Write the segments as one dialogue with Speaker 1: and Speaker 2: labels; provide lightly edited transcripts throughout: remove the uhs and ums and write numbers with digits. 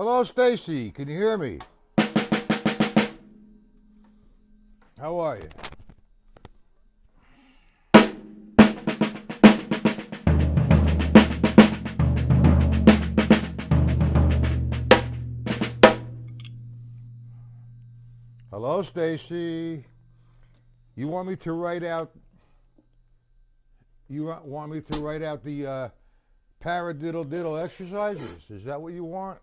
Speaker 1: Hello, Stacy. Can you hear me? How are you? Hello, Stacy. You want me to write out? You want me to write out the paradiddle diddle exercises? Is that what you want?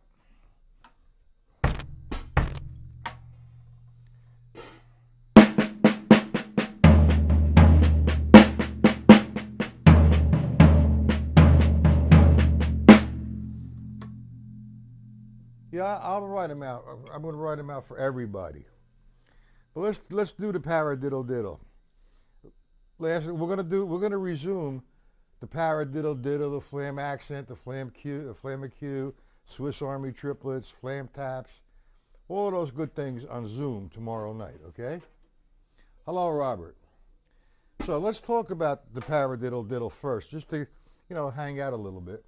Speaker 1: Yeah, I'll write them out. I'm going to write them out for everybody. But let's do the paradiddle diddle. We're going to resume the paradiddle diddle, the flam accent, the flam Q, Swiss Army triplets, flam taps, all those good things on Zoom tomorrow night. Okay? Hello, Robert. So let's talk about the paradiddle diddle first, just to hang out a little bit.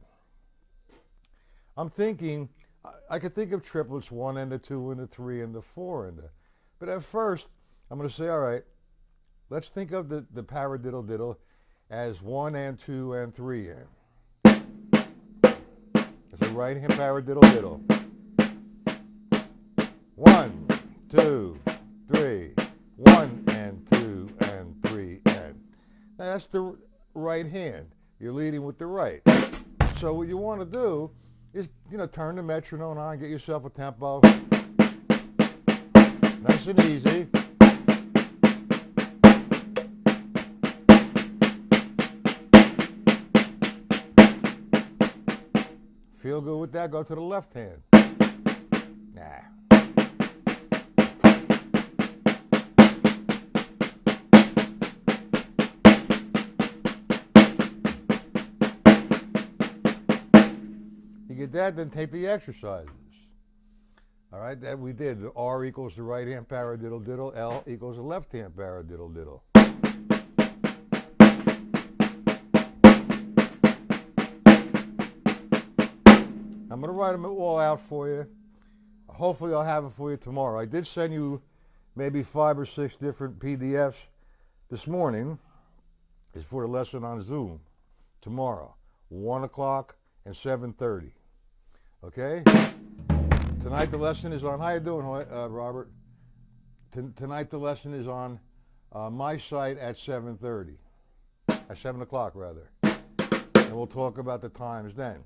Speaker 1: I'm thinking. I could think of triplets, 1 and a 2 and a 3 and a 4 and a. But at first, I'm going to say, all right, let's think of the paradiddle diddle as 1 and 2 and 3 and. It's a right hand paradiddle diddle. 1, 2, 3. 1 and 2 and 3 and. Now that's the right hand. You're leading with the right. So what you want to do is, turn the metronome on, get yourself a tempo. Nice and easy. Feel good with that, go to the left hand. Nah. Get that, then take the exercises. All right, that we did. The R equals the right hand paradiddle diddle. L equals the left hand paradiddle diddle. I'm going to write them all out for you. Hopefully I'll have it for you tomorrow. I did send you maybe 5 or 6 different PDFs this morning. It's for the lesson on Zoom tomorrow, 1 o'clock and 7:30. Okay? Tonight the lesson is on, how you doing, Robert? Tonight the lesson is on my site at 7:30. At 7 o'clock, rather. And we'll talk about the times then.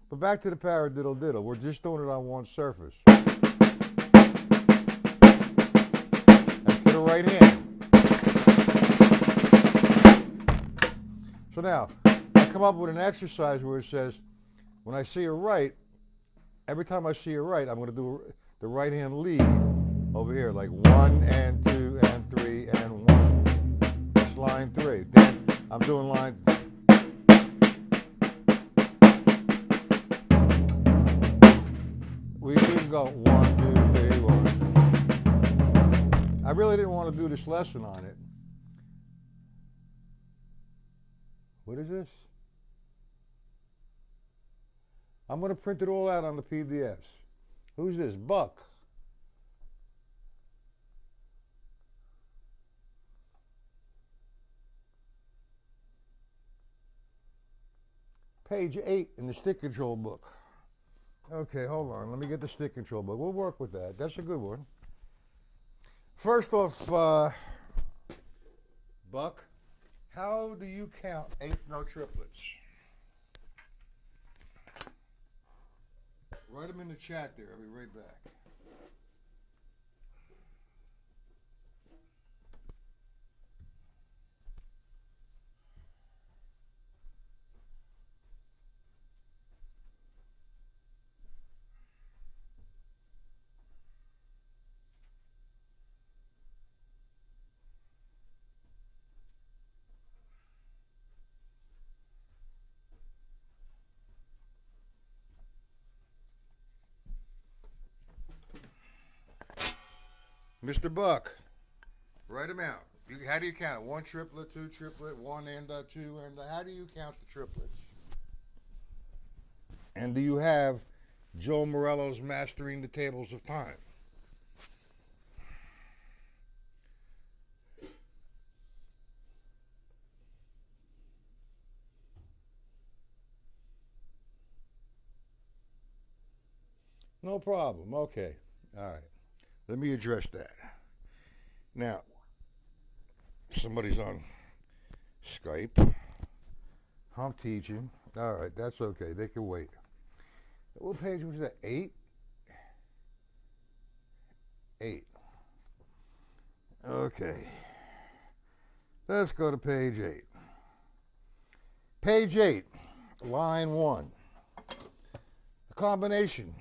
Speaker 1: But back to the paradiddle diddle. We're just doing it on one surface. That's to the right hand. So now, I come up with an exercise where it says, when I see a right, every time I see a right, I'm going to do the right hand lead over here, like 1 and 2 and 3 and 1. That's line 3. Then I'm doing line. We can go 1, 2, 3, 1. I really didn't want to do this lesson on it. What is this? I'm going to print it all out on the PDFs. Who's this? Buck. Page 8 in the stick control book. Okay, hold on. Let me get the stick control book. We'll work with that. That's a good one. First off, Buck, how do you count 8 no triplets? Write them in the chat there. I'll be right back. Mr. Buck, write them out. How do you count it? 1 triplet, 2 triplet, 1 and 2 and how do you count the triplets? And do you have Joe Morello's Mastering the Tables of Time. No problem. Okay. All right. Let me address that. Now, somebody's on Skype. I'm teaching. All right. That's okay. They can wait. What page was that? 8? 8. Okay. Let's go to page 8. Page 8, line 1. A combination.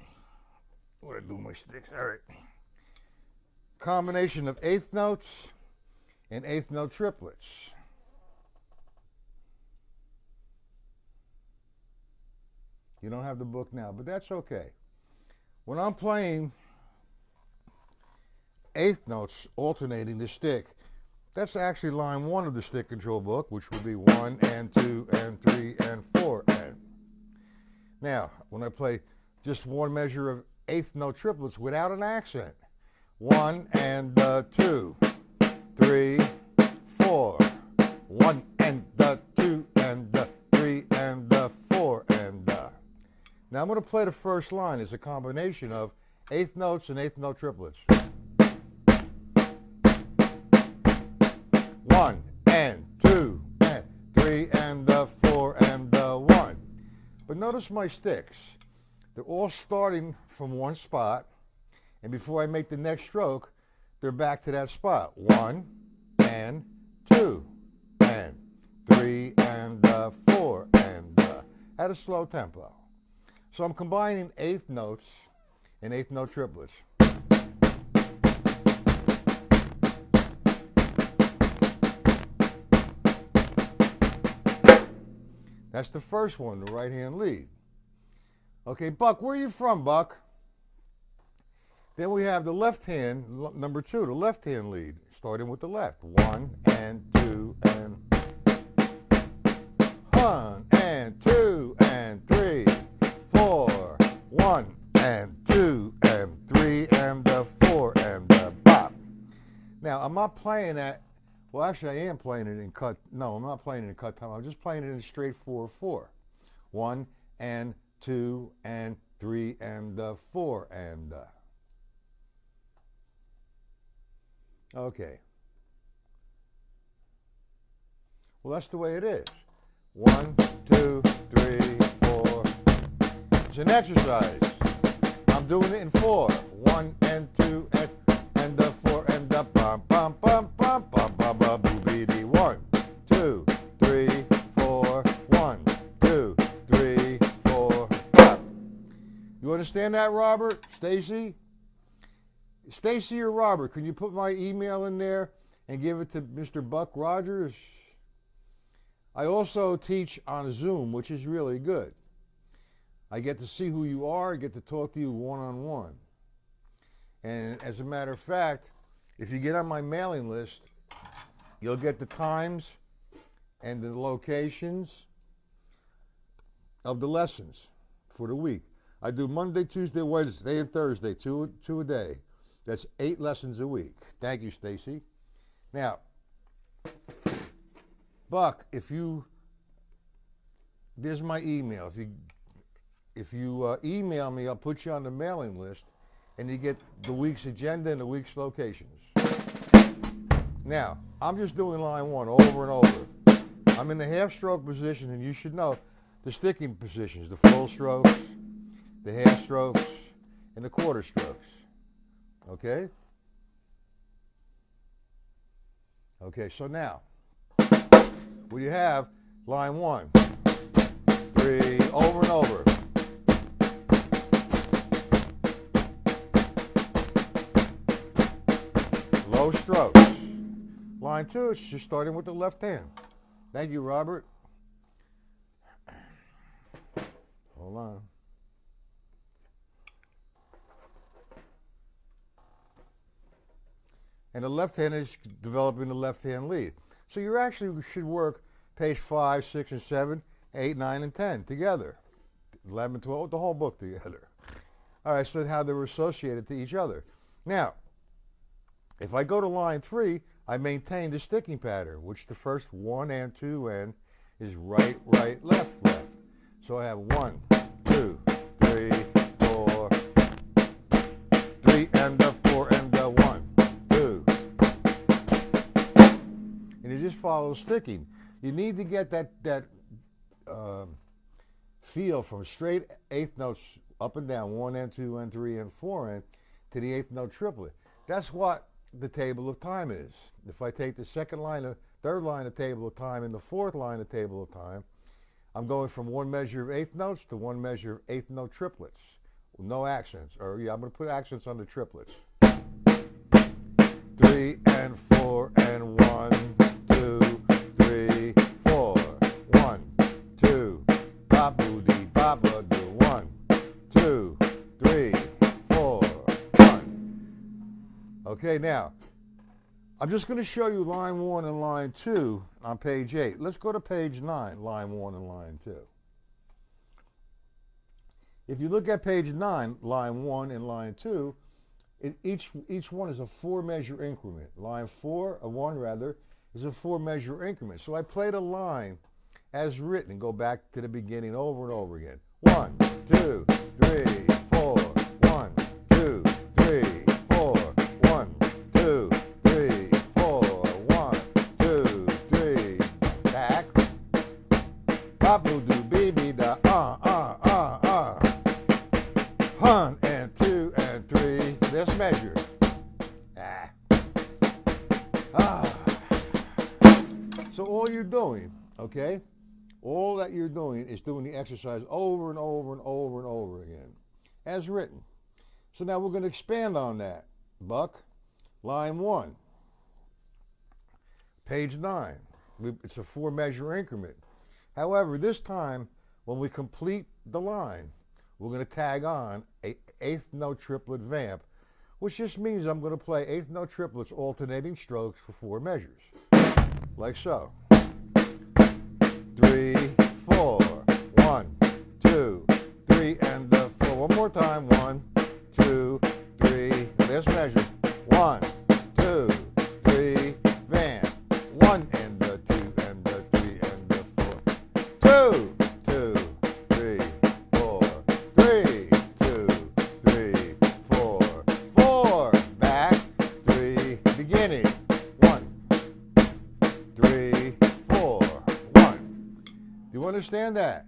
Speaker 1: What do I do with my sticks? All right. Combination of eighth notes and eighth note triplets. You don't have the book now, but that's okay. When I'm playing eighth notes alternating the stick, that's actually line 1 of the stick control book, which would be 1 and 2 and 3 and 4 and. Now, when I play just one measure of eighth note triplets without an accent, 1 and 2, 3, 4, 1 and 2 and 3 and 4 and. Now I'm going to play the first line as a combination of eighth notes and eighth note triplets. 1 and 2 and 3 and 4 and 1. But notice my sticks. They're all starting from one spot, and before I make the next stroke, they're back to that spot. 1 and 2 and 3 and 4 and at a slow tempo. So I'm combining eighth notes and eighth note triplets. That's the first one, the right hand lead. Okay, Buck, where are you from, Buck? Then we have the left hand, number 2, the left hand lead, starting with the left. 1 and 2 and 1 and 2 and 3, 4, 1 and 2 and 3 and 4 and bop. Now, I'm not playing that. Well, actually, I am playing it in cut. No, I'm not playing it in cut time. I'm just playing it in straight 4/4. 1 and 2 and 3 and 4 and. Okay. Well, that's the way it is. 1, 2, 3, 4. It's an exercise. I'm doing it in 4. 1 and 2 and 4 and bum bum bum bum bum bum bum boobity. 1, 2, 3, 4. 1, 2, 3, 4. Bop. You understand that, Robert? Stacy? Stacy or Robert, can you put my email in there and give it to Mr. Buck Rogers? I also teach on Zoom, which is really good. I get to see who you are, I get to talk to you one-on-one. And as a matter of fact, if you get on my mailing list, you'll get the times and the locations of the lessons for the week. I do Monday, Tuesday, Wednesday, and Thursday, two a day. That's 8 lessons a week. Thank you, Stacy. Now, Buck, there's my email. If you email me, I'll put you on the mailing list, and you get the week's agenda and the week's locations. Now, I'm just doing line 1 over and over. I'm in the half-stroke position, and you should know the sticking positions, the full strokes, the half strokes, and the quarter strokes. Okay? Okay, so now, what you have, line 1, 3, over and over. Low strokes. Line 2, it's just starting with the left hand. Thank you, Robert. Hold on. And the left hand is developing the left hand lead. So you actually should work page 5, 6, and 7, 8, 9, and 10 together. 11, 12, the whole book together. All right, so how they're associated to each other. Now, if I go to line 3, I maintain the sticking pattern, which the first 1 and 2 and is right, right, left, left. So I have 1, 2, 3, 4, 3 and the 4 and the 1, 2. And you just follow sticking. You need to get that feel from straight eighth notes up and down, 1 and 2 and 3 and 4 and to the eighth note triplet. That's what the table of time is. If I take the third line of table of time and the fourth line of table of time, I'm going from one measure of eighth notes to one measure of eighth note triplets. No accents, or I'm going to put accents on the triplets. 3 and 4 and 1, 2, 3, 4. 1, 2, ba-boo-dee, ba-ba-doo. 1, 2, 3, 4, 1. Okay, now, I'm just going to show you line 1 and line 2 on page 8. Let's go to page 9, line 1 and line 2. If you look at page 9, line 1 and line 2, each one is a 4-measure increment. Line 1 rather, is a 4-measure increment. So I play the line as written and go back to the beginning over and over again. 1, 2, 3, 4. 1, 2, 3, 4. 1, 2, 3, 4. 1, 2, 3. Back. Ba-boo-doo, baby-da, 1 and 2 and 3. Let's measure. So all you're doing, okay, all that you're doing is doing the exercise over and over and over and over again, as written. So now we're going to expand on that. Buck, line 1, page 9. It's a 4-measure increment. However, this time, when we complete the line, we're going to tag on a eighth note triplet vamp, which just means I'm going to play eighth note triplets alternating strokes for 4 measures. Like so. 3, 4. 1, 2, 3, and the 4. One more time. 1, 2, 3. Let's measure. 1, 2, 3. Vamp. 1 and the 2 and the 3 and the 4. 2, 2, 3, 4. 3, 2, 3, 4. 4. Back. 3. Beginning. 1, 3, 4. 1. Do you understand that?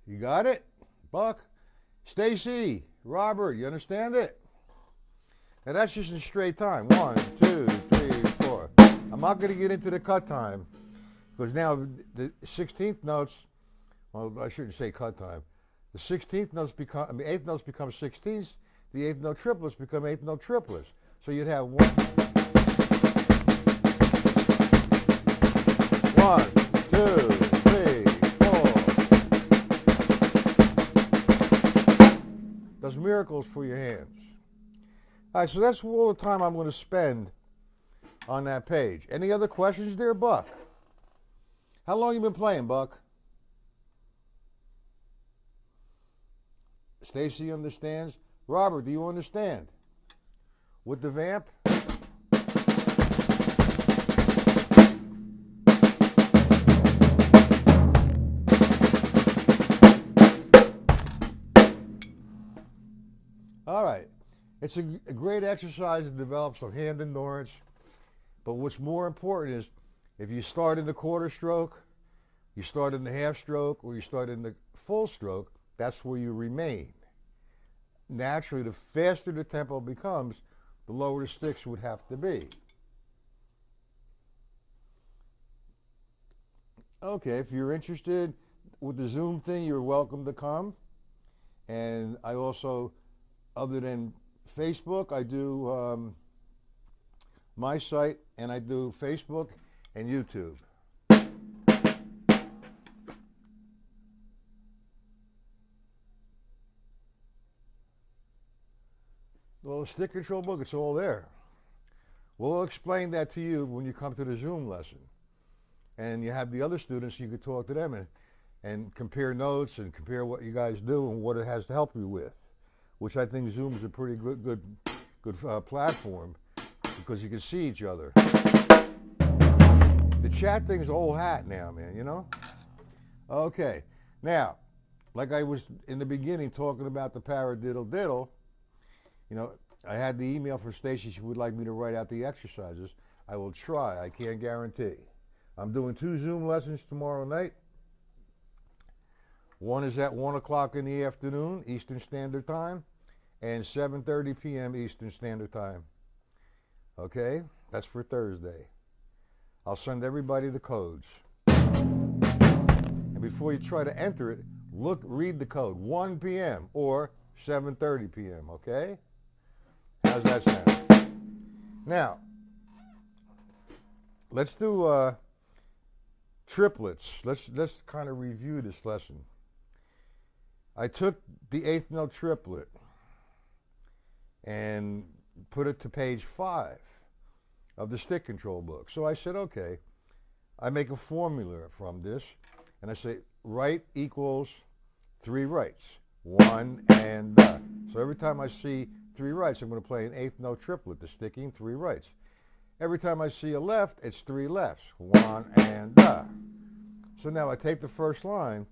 Speaker 1: You got it? Buck? Stacy? Robert, you understand it? Now that's just in straight time. 1, 2, 3, 4. I'm not going to get into the cut time because now the 16th notes, well, I shouldn't say cut time. The 16th notes become, eighth notes become 16ths. The eighth note triplets become eighth note triplets. So you'd have 1, 2, 3, 4. Does miracles for your hands. All right, so that's all the time I'm going to spend on that page. Any other questions there, Buck? How long you been playing, Buck? Stacy understands. Robert, do you understand? With the vamp? All right. It's a great exercise to develop some hand endurance. But what's more important is if you start in the quarter stroke, you start in the half stroke, or you start in the full stroke, that's where you remain. Naturally, the faster the tempo becomes, the lower the sticks would have to be. Okay, if you're interested with the Zoom thing, you're welcome to come. And I also, other than Facebook, I do my site, and I do Facebook and YouTube. Well, the stick control book, it's all there. We'll explain that to you when you come to the Zoom lesson. And you have the other students, you can talk to them. And and compare notes and compare what you guys do and what it has to help you with, which I think Zoom is a pretty good platform because you can see each other. The chat thing's old hat now, man, you know? Okay, now, like I was in the beginning talking about the paradiddle diddle, you know, I had the email from Stacy. She would like me to write out the exercises. I will try. I can't guarantee. I'm doing 2 Zoom lessons tomorrow night. One is at 1 o'clock in the afternoon, Eastern Standard Time, and 7:30 p.m. Eastern Standard Time. Okay? That's for Thursday. I'll send everybody the codes. And before you try to enter it, read the code, 1 p.m. or 7:30 p.m., okay? How's that sound? Now, let's do triplets. Let's kind of review this lesson. I took the 8th note triplet and put it to page 5 of the stick control book. So I said, okay, I make a formula from this, and I say right equals 3 rights, 1 and da. So every time I see 3 rights, I'm going to play an 8th note triplet, the sticking 3 rights. Every time I see a left, it's 3 lefts, 1 and da. So now I take the first line.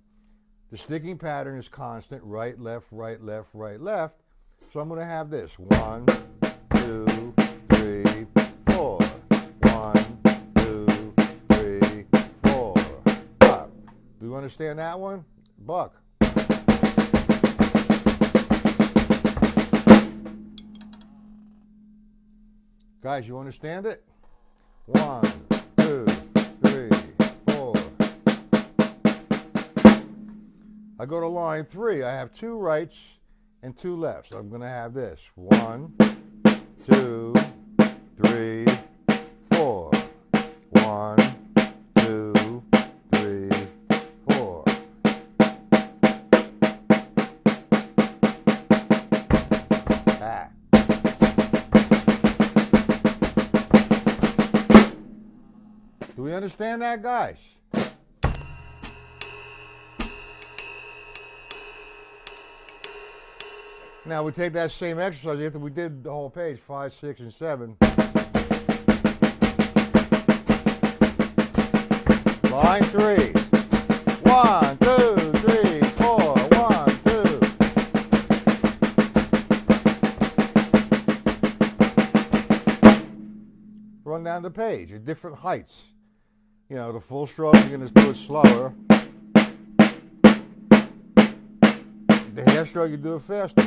Speaker 1: The sticking pattern is constant, right, left, right, left, right, left. So I'm going to have this, 1, 2, 3, 4. 1, 2, 3, 4. Buck. Do you understand that one? Buck. Guys, you understand it? 1, 2, 3, 4. I go to line 3. I have 2 rights and 2 lefts. I'm going to have this. 1, 2, 3, 4. 1, 2, 3, 4. Ah. Do we understand that, guys? Now we take that same exercise after we did the whole page, 5, 6, and 7. Line 3. 1, 2, 3, 4. 1, 2. Run down the page at different heights. You know, the full stroke, you're going to do it slower. The half stroke, you do it faster.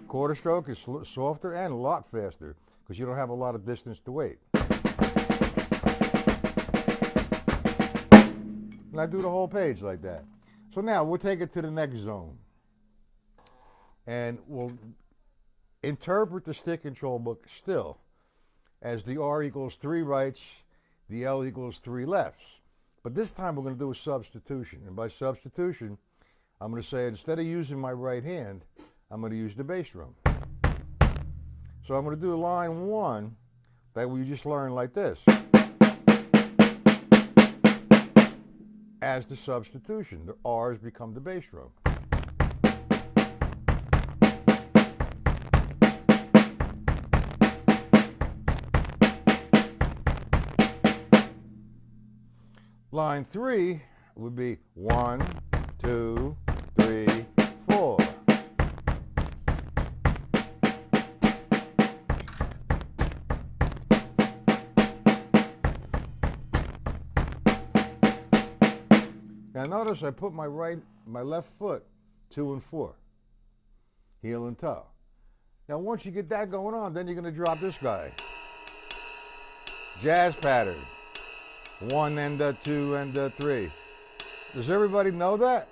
Speaker 1: Quarter stroke is softer and a lot faster because you don't have a lot of distance to wait. And I do the whole page like that. So now we'll take it to the next zone. And we'll interpret the stick control book still as the R equals 3 rights, the L equals 3 lefts. But this time we're going to do a substitution. And by substitution, I'm going to say instead of using my right hand, I'm going to use the bass drum. So I'm going to do line 1 that we just learned like this as the substitution. The R's become the bass drum. Line 3 would be 1, 2, 3, 4. Now notice I put my left foot 2 and 4, heel and toe. Now once you get that going on, then you're going to drop this guy. Jazz pattern. 1 and a 2 and a 3. Does everybody know that?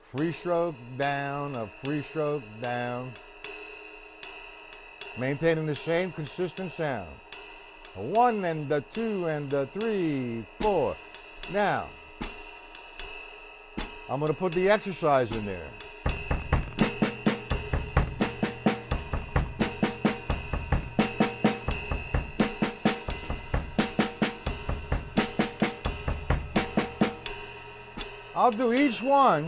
Speaker 1: Free stroke down, a free stroke down. Maintaining the same consistent sound. A 1 and a 2 and a 3, 4. Now, I'm going to put the exercise in there. I'll do each one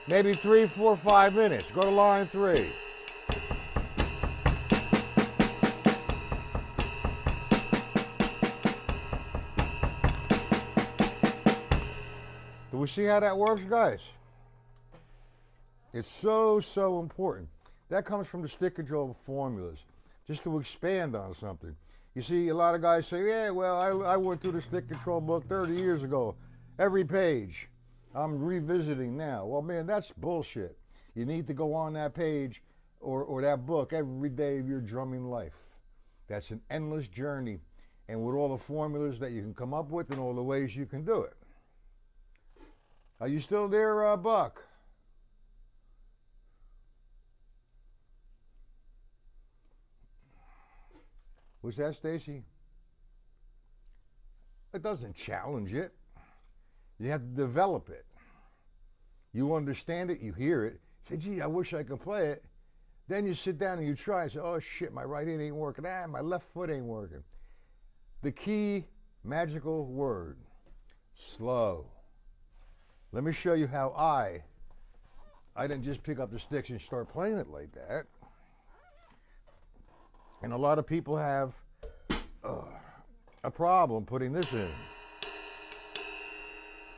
Speaker 1: maybe 3, 4, 5 minutes. Go to line 3. Do we see how that works, guys? It's so, so important. That comes from the stick control formulas. Just to expand on something. You see, a lot of guys say, yeah, well, I went through the stick control book 30 years ago. Every page. I'm revisiting now. Well, man, that's bullshit. You need to go on that page or that book every day of your drumming life. That's an endless journey. And with all the formulas that you can come up with and all the ways you can do it. Are you still there, Buck? Was that Stacy? It doesn't challenge it. You have to develop it. You understand it, you hear it. Say, gee, I wish I could play it. Then you sit down and you try and say, oh shit, my right hand ain't working. My left foot ain't working. The key magical word, slow. Let me show you how I didn't just pick up the sticks and start playing it like that. And a lot of people have a problem putting this in.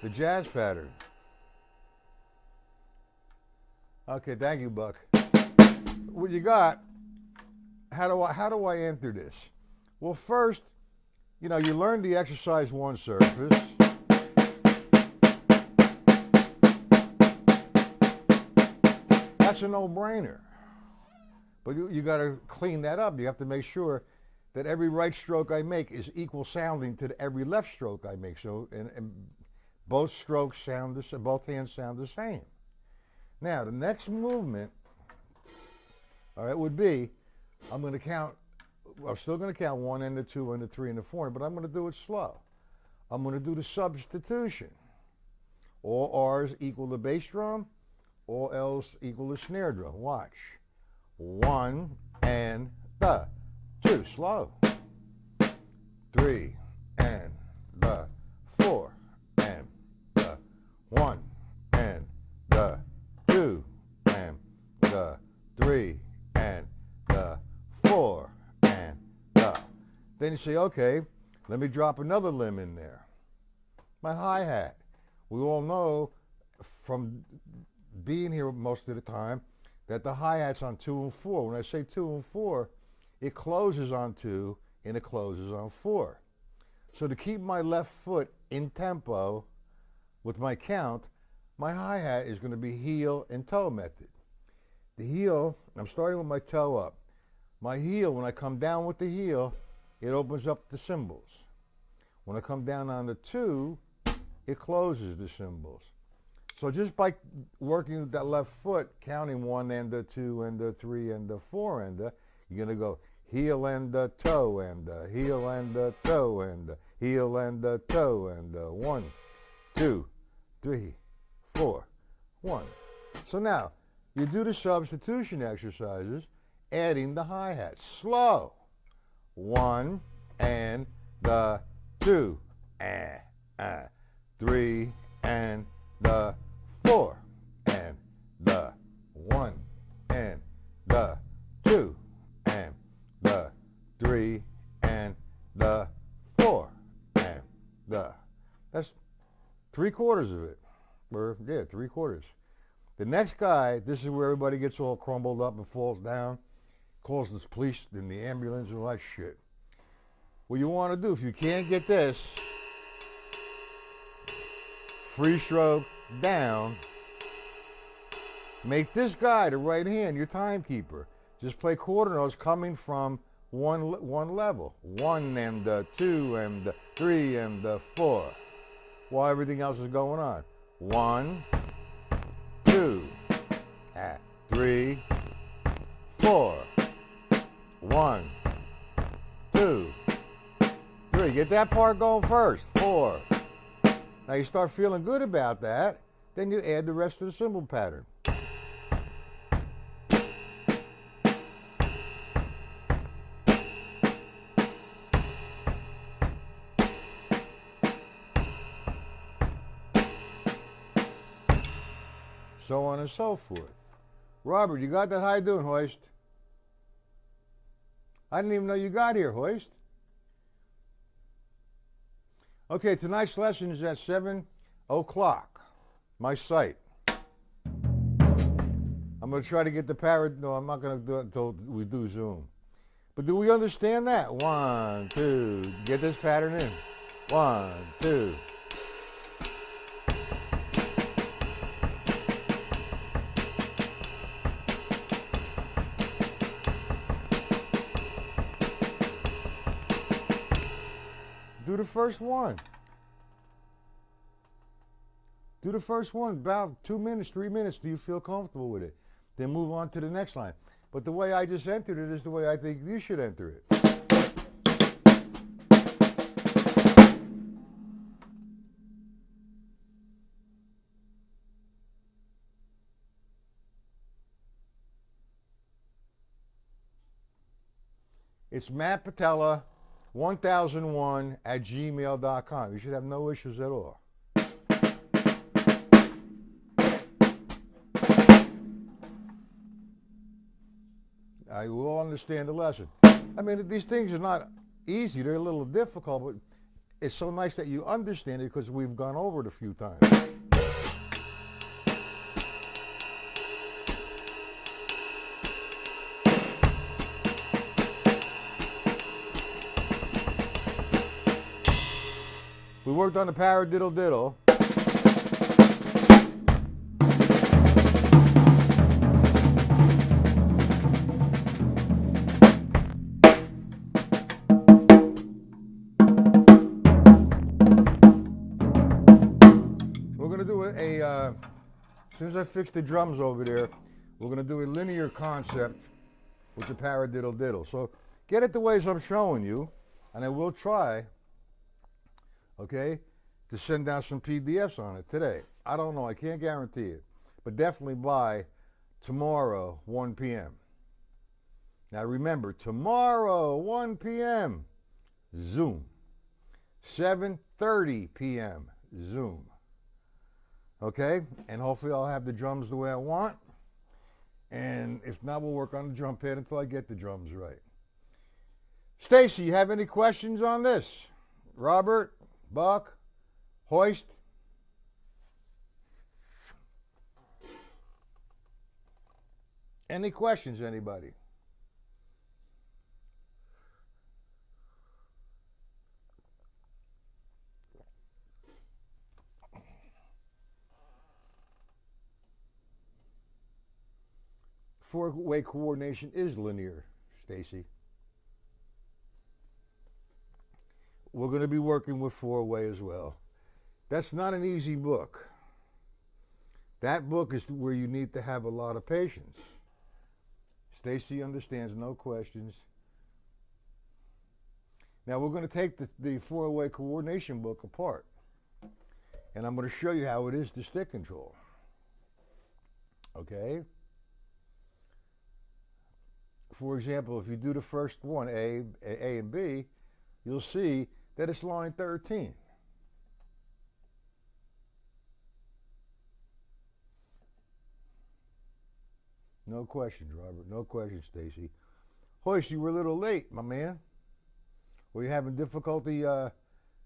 Speaker 1: The jazz pattern. Okay, thank you, Buck. What you got, how do I enter this? Well, first, you learn the exercise 1 surface. That's a no-brainer. But you got to clean that up. You have to make sure that every right stroke I make is equal sounding to every left stroke I make. So, and both strokes sound the same, both hands sound the same. Now, the next movement, all right, would be, I'm still going to count 1 and the 2 and the 3 and the 4, but I'm going to do it slow. I'm going to do the substitution. All R's equal the bass drum, all L's equal the snare drum. Watch. 1 and the 2, slow. 3 and the 4 and the 1 and the 2 and the 3 and the 4 and the. Then you say, okay, let me drop another limb in there. My hi-hat. We all know from being here most of the time that the hi-hat's on 2 and 4. When I say 2 and 4, it closes on 2 and it closes on 4. So to keep my left foot in tempo with my count, my hi-hat is going to be heel and toe method. The heel, I'm starting with my toe up. My heel, when I come down with the heel, it opens up the cymbals. When I come down on the 2, it closes the cymbals. So just by working with that left foot, counting 1 and the 2 and the 3 and the 4 and the, you're going to go heel and the toe and the heel and the toe and the heel and the toe and the 1, 2, 3, 4, 1. So now, you do the substitution exercises, adding the hi-hat. Slow. 1 and the 2, 3 and the 4 and the 1 and the 2 and the 3 and the 4 and the. That's 3/4 of it. Or, yeah, 3/4. The next guy, this is where everybody gets all crumbled up and falls down, calls the police and the ambulance and all that shit. What you want to do, if you can't get this, free stroke down, make this guy, the right hand, your timekeeper. Just play quarter notes coming from one level. 1 and the 2 and the 3 and the 4. While everything else is going on. 1, 2, 3, 4. 1, 2, 3. Get that part going first. 4. Now you start feeling good about that, then you add the rest of the cymbal pattern. so on and so forth. Robert, you got that? How you doing, Hoist? I didn't even know you got here, Hoist. Okay, tonight's lesson is at 7 o'clock. My site. I'm going to try to get the parrot. No, I'm not going to do it until we do Zoom. But do we understand that? 1, 2. Get this pattern in. 1, 2. Do the first one. Do the first one about 2 minutes, 3 minutes. Do you feel comfortable with it? Then move on to the next line. But the way I just entered it is the way I think you should enter it. It's Matt Patella, 1001 at gmail.com. You should have no issues at all. I will understand the lesson. I mean, these things are not easy. They're a little difficult, but it's so nice that you understand it because we've gone over it a few times. We worked on the paradiddle diddle. We're going to do as soon as I fix the drums over there, we're going to do a linear concept with the paradiddle diddle. So get it the ways I'm showing you, and I will try, okay, to send down some PDFs on it today. I don't know, I can't guarantee it, but definitely by tomorrow, 1 p.m. Now remember, tomorrow, 1 p.m., Zoom. 7:30 p.m., Zoom. Okay, and hopefully I'll have the drums the way I want, and if not, we'll work on the drum pad until I get the drums right. Stacy, you have any questions on this? Robert? Buck, Hoist. Any questions, anybody? Four-way coordination is linear, Stacy. We're going to be working with four-way as well. That's not an easy book. That book is where you need to have a lot of patience. Stacy understands, no questions. Now we're going to take the four-way coordination book apart, and I'm going to show you how it is to stick control. Okay? For example, if you do the first one, A and B, you'll see that it's line 13. No questions, Robert. No questions, Stacy. Hoist, you were a little late, my man. Were you having difficulty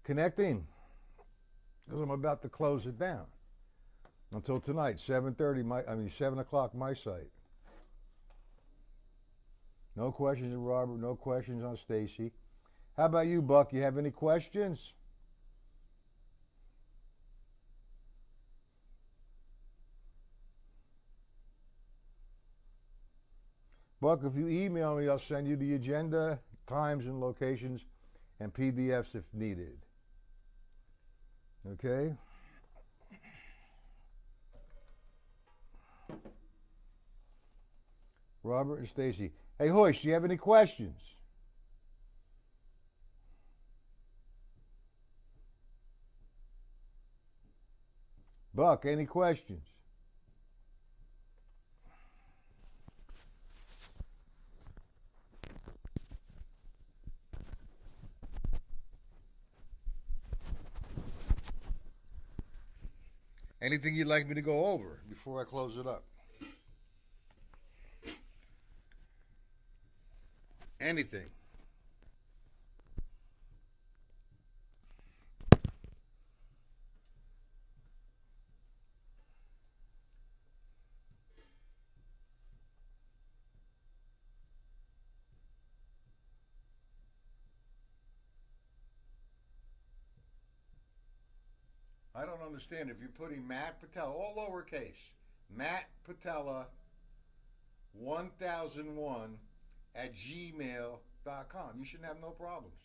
Speaker 1: connecting? Because I'm about to close it down until tonight, 7:30. 7 o'clock my site. No questions on Robert. No questions on Stacy. How about you, Buck? You have any questions? Buck, if you email me, I'll send you the agenda, times and locations, and PDFs if needed. Okay? Robert and Stacy. Hey, Hoist, do you have any questions? Buck, any questions? Anything you'd like me to go over before I close it up? Anything. I don't understand if you're putting Matt Patella, all lowercase, Matt Patella 1001 at gmail.com. You shouldn't have no problems.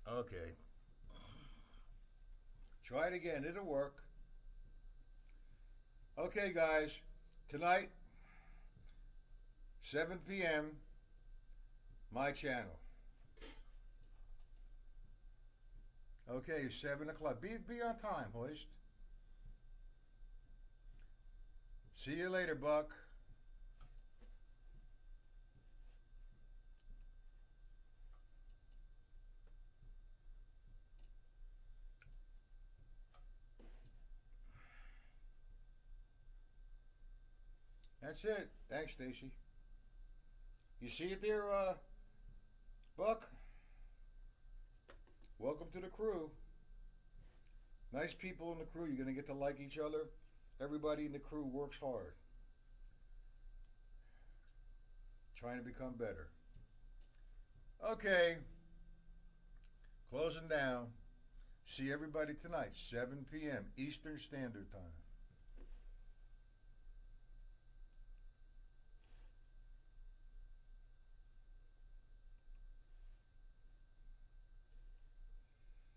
Speaker 1: Okay. Try it again. It'll work. Okay, guys. Tonight, 7 p.m., my channel. Okay, 7 o'clock. Be on time, Hoist. See you later, Buck. That's it. Thanks, Stacy. You see it there, Buck? Welcome to the crew. Nice people in the crew. You're going to get to like each other. Everybody in the crew works hard. Trying to become better. Okay. Closing down. See everybody tonight, 7 p.m. Eastern Standard Time.